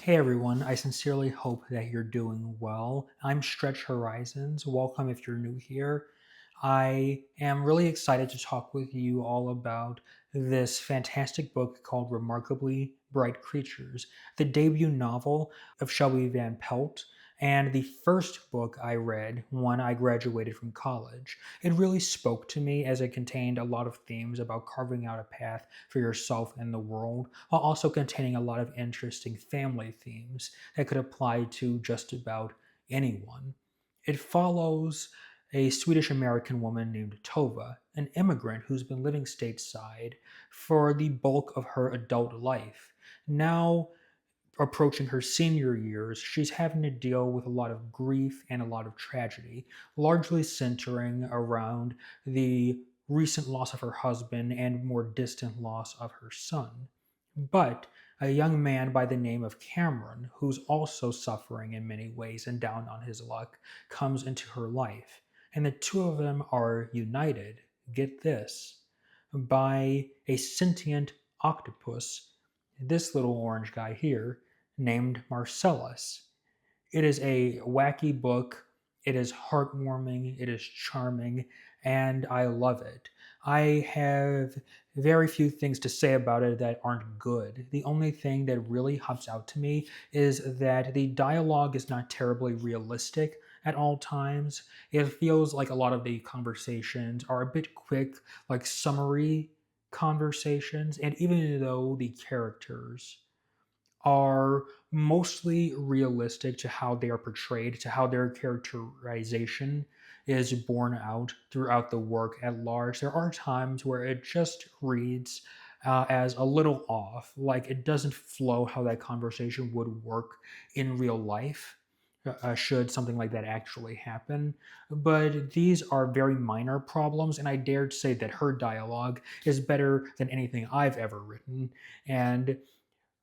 Hey everyone, I sincerely hope that you're doing well. I'm Stretch Horizons. Welcome if you're new here. I am really excited to talk with you all about this fantastic book called Remarkably Bright Creatures, the debut novel of Shelby Van Pelt, and the first book I read when I graduated from college. It really spoke to me as it contained a lot of themes about carving out a path for yourself and the world, while also containing a lot of interesting family themes that could apply to just about anyone. It follows a Swedish American woman named Tova, an immigrant who's been living stateside for the bulk of her adult life. Now, approaching her senior years, she's having to deal with a lot of grief and a lot of tragedy, largely centering around the recent loss of her husband and more distant loss of her son. But a young man by the name of Cameron, who's also suffering in many ways and down on his luck, comes into her life. And the two of them are united, get this, by a sentient octopus, this little orange guy here, named Marcellus. It is a wacky book. It is heartwarming. It is charming. And I love it. I have very few things to say about it that aren't good. The only thing that really hops out to me is that the dialogue is not terribly realistic at all times. It feels like a lot of the conversations are a bit quick, like summary conversations. And even though the characters are mostly realistic to how they are portrayed, to how their characterization is borne out throughout the work at large. There are times where it just reads as a little off, like it doesn't flow how that conversation would work in real life. Should something like that actually happen. But these are very minor problems, and I dare to say that her dialogue is better than anything I've ever written. And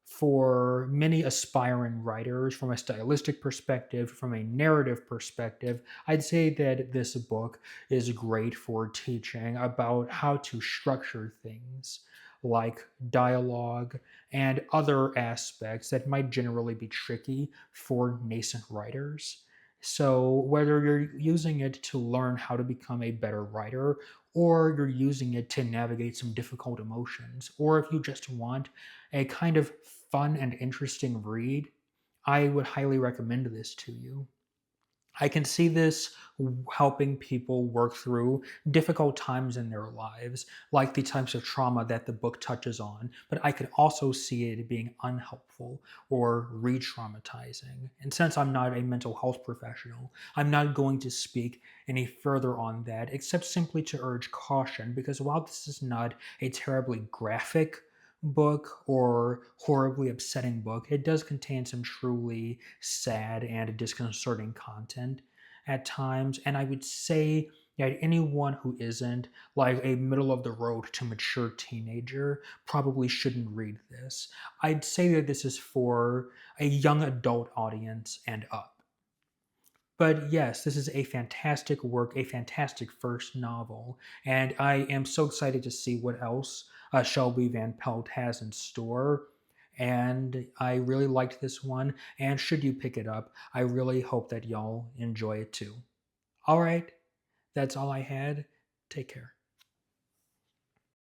for many aspiring writers, from a stylistic perspective, from a narrative perspective, I'd say that this book is great for teaching about how to structure things like dialogue and other aspects that might generally be tricky for nascent writers. So, whether you're using it to learn how to become a better writer, or you're using it to navigate some difficult emotions, or if you just want a kind of fun and interesting read, I would highly recommend this to you. I can see this helping people work through difficult times in their lives, like the types of trauma that the book touches on, but I could also see it being unhelpful or re traumatizing. And since I'm not a mental health professional, I'm not going to speak any further on that, except simply to urge caution, because while this is not a terribly graphic book or horribly upsetting book, it does contain some truly sad and disconcerting content at times. And I would say that anyone who isn't like a middle of the road to mature teenager probably shouldn't read this. I'd say that this is for a young adult audience and up. But yes, this is a fantastic work, a fantastic first novel, and I am so excited to see what else Shelby Van Pelt has in store. And I really liked this one, and should you pick it up, I really hope that y'all enjoy it too. All right, that's all I had. Take care.